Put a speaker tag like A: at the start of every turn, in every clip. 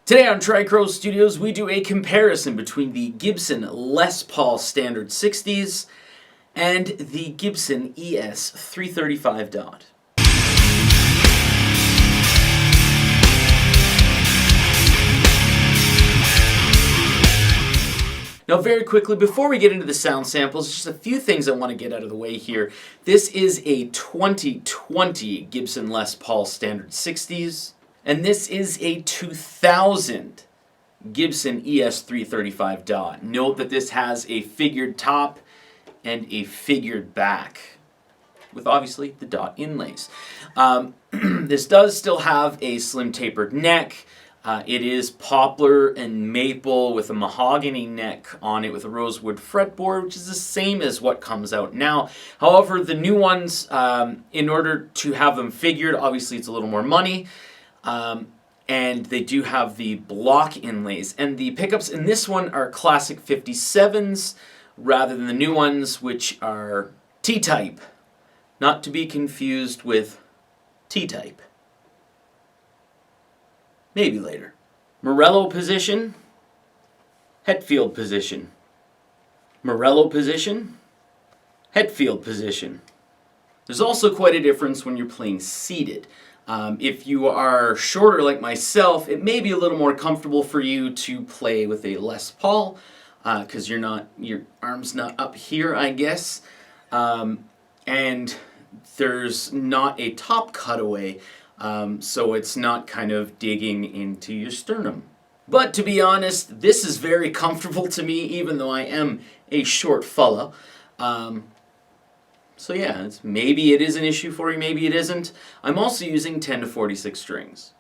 A: Today on Tricrow Studios, we do a comparison between the Gibson Les Paul Standard 60s and the Gibson ES 335 Dot. Now very quickly, before we get into the sound samples, just a few things I want to get out of the way here. This is a 2020 Gibson Les Paul Standard 60s. And this is a 2000 Gibson ES 335 Dot. Note that this has a figured top and a figured back, with obviously the dot inlays. This does still have a slim tapered neck. It is poplar and maple with a mahogany neck on it with a rosewood fretboard, which is the same as what comes out now. However, the new ones, in order to have them figured, obviously it's a little more money. And they do have the block inlays. And the pickups in this one are classic 57s rather than the new ones, which are T-type. Not to be confused with T-type. Maybe later. Morello position, Hetfield position. Morello position, Hetfield position. There's also quite a difference when you're playing seated. If you are shorter like myself, it may be a little more comfortable for you to play with a Les Paul, because your arm's not up here, I guess. And there's not a top cutaway, so it's not kind of digging into your sternum. But to be honest, this is very comfortable to me, even though I am a short fella. So yeah, maybe it is an issue for you, maybe it isn't. I'm also using 10 to 46 strings.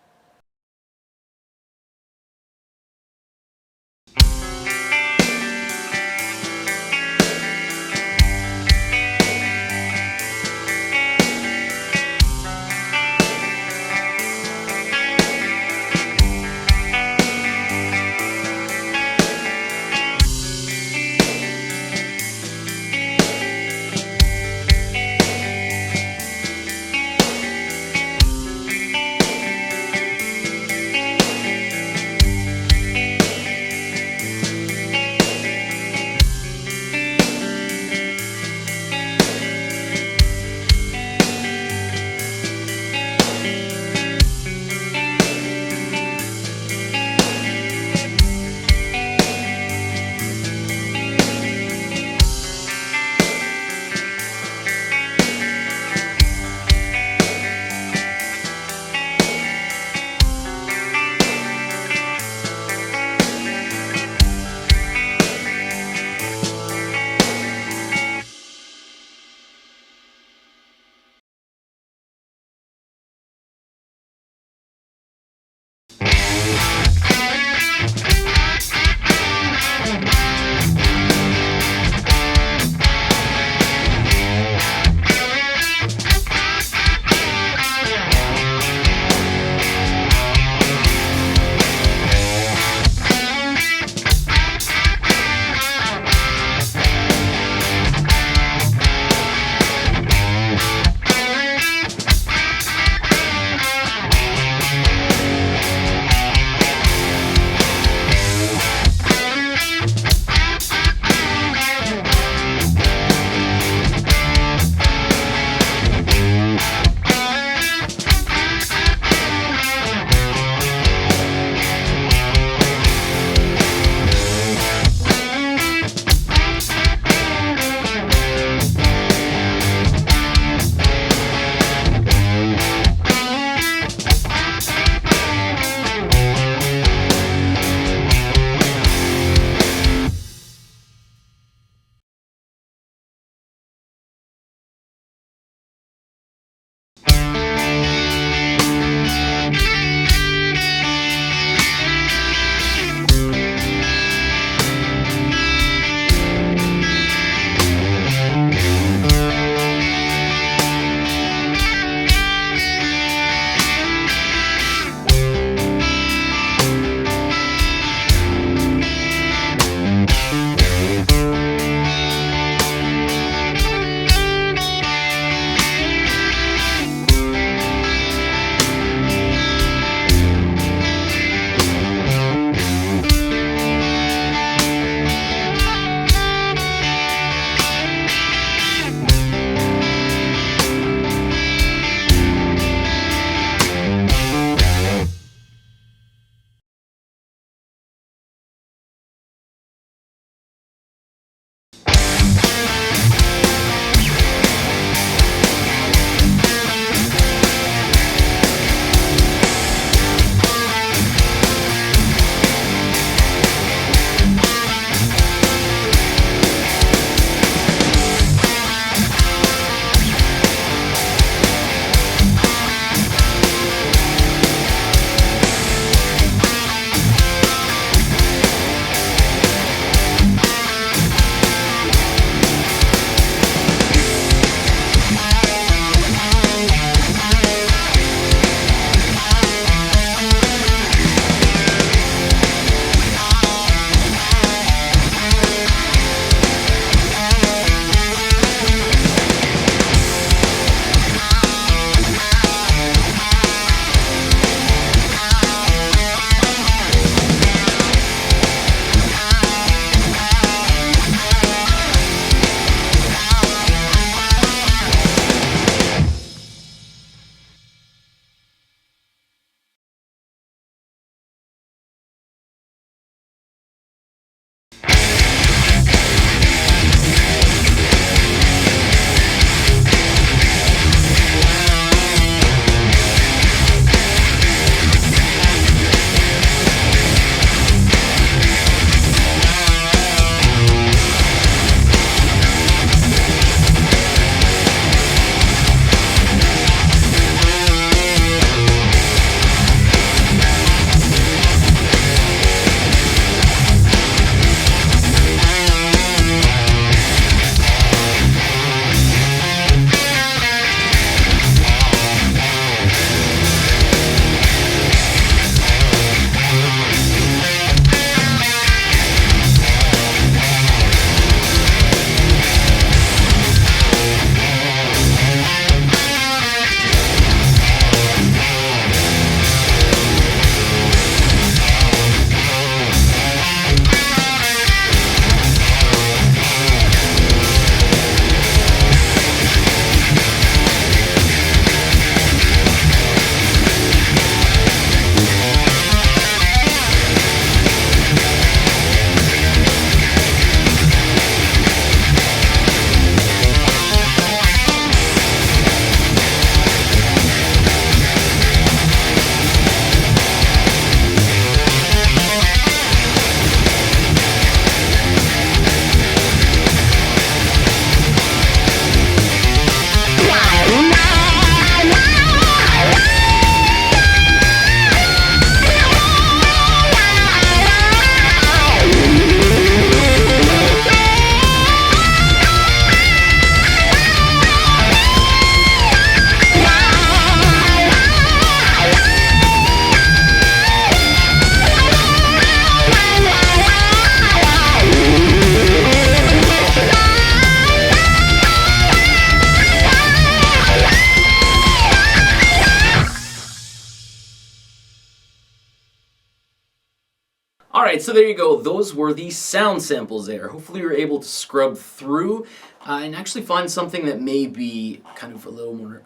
A: Alright, so there you go. Those were the sound samples there. Hopefully you were able to scrub through and actually find something that may be kind of a little more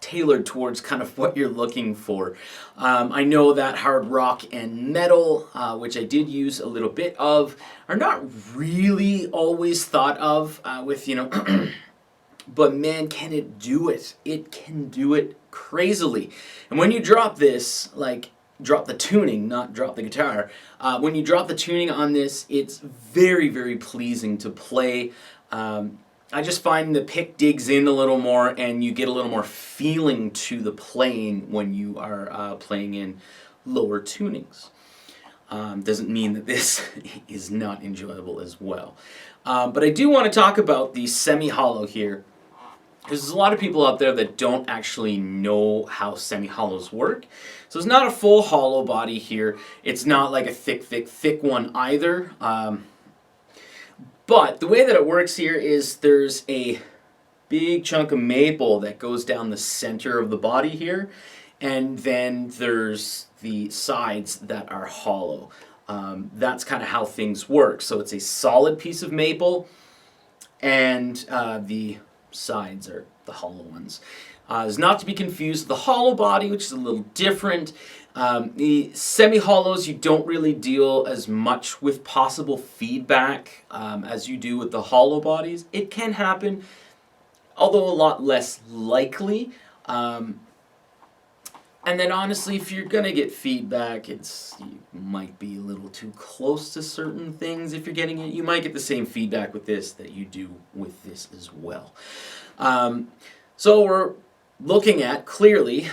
A: tailored towards kind of what you're looking for. I know that hard rock and metal, which I did use a little bit of, are not really always thought of with, you know, but man, can it do it. It can do it crazily. And when you drop this, like, drop the tuning, not drop the guitar. When you drop the tuning on this, it's very, very pleasing to play. I just find the pick digs in a little more and you get a little more feeling to the playing when you are playing in lower tunings. Doesn't mean that this is not enjoyable as well. But I do want to talk about the semi-hollow here, because there's a lot of people out there that don't actually know how semi-hollows work. So it's not a full hollow body here. It's not like a thick one either. But the way that it works here is there's a big chunk of maple that goes down the center of the body here. And then there's the sides that are hollow. That's kind of how things work. So it's a solid piece of maple and the sides are the hollow ones. Is not to be confused with the hollow body, which is a little different. The semi-hollows, you don't really deal as much with possible feedback as you do with the hollow bodies. It can happen, although a lot less likely. And then honestly, if you're gonna get feedback, you might be a little too close to certain things. If you're getting it, you might get the same feedback with this that you do with this as well. So we're looking at, clearly,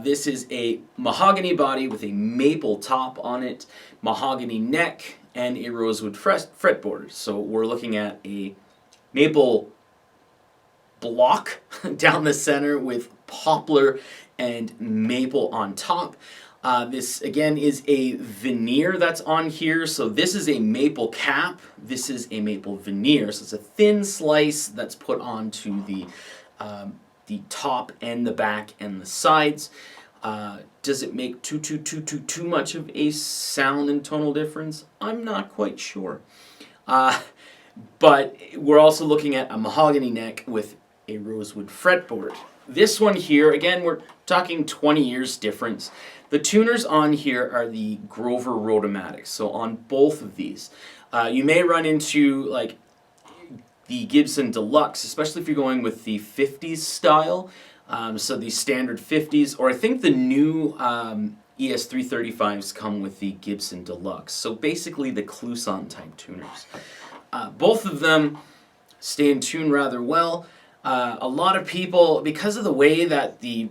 A: this is a mahogany body with a maple top on it, mahogany neck, and a rosewood fretboard. So we're looking at a maple block down the center with poplar and maple on top. This again is a veneer that's on here. So this is a maple cap. This is a maple veneer. So it's a thin slice that's put onto the top and the back and the sides. Does it make too much of a sound and tonal difference? I'm not quite sure. But we're also looking at a mahogany neck with a rosewood fretboard. This one here, again, we're talking 20 years difference. The tuners on here are the Grover Rotomatics, so on both of these. You may run into like the Gibson Deluxe, especially if you're going with the 50s style, so the standard 50s, or I think the new ES 335s come with the Gibson Deluxe, so basically the Clouson type tuners. Both of them stay in tune rather well. A lot of people, because of the way that the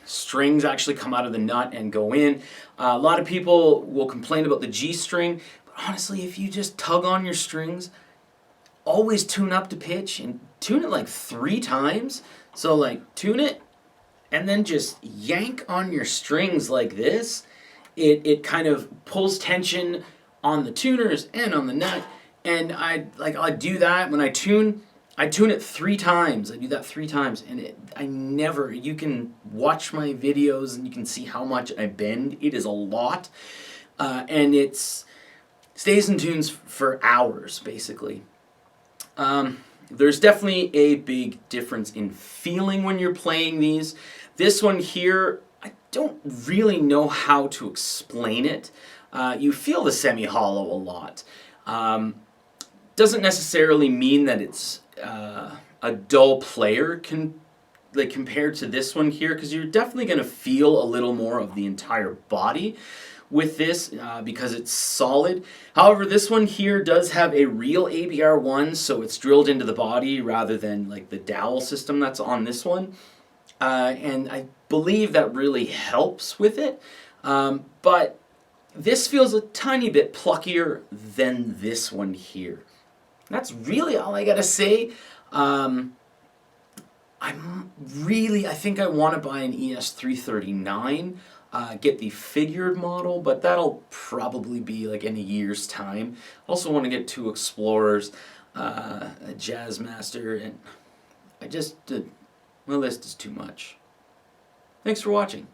A: strings actually come out of the nut and go in, a lot of people will complain about the G string, but honestly, if you just tug on your strings, always tune up to pitch and tune it like 3 times. So like tune it and then just yank on your strings like this. It kind of pulls tension on the tuners and on the nut. And I do that when I tune it 3 times. I do that 3 times, and you can watch my videos and you can see how much I bend. It is a lot, and it stays in tunes for hours, basically. There's definitely a big difference in feeling when you're playing these. This one here, I don't really know how to explain it. You feel the semi-hollow a lot. Doesn't necessarily mean that it's a dull player compared to this one here, because you're definitely going to feel a little more of the entire body with this because it's solid. However, this one here does have a real ABR1, so it's drilled into the body rather than like the dowel system that's on this one. And I believe that really helps with it. But this feels a tiny bit pluckier than this one here. That's really all I gotta say. I think I want to buy an ES 339, get the figured model, but that'll probably be like in a year's time. I also want to get 2 Explorers, a Jazzmaster, and my list is too much. Thanks for watching.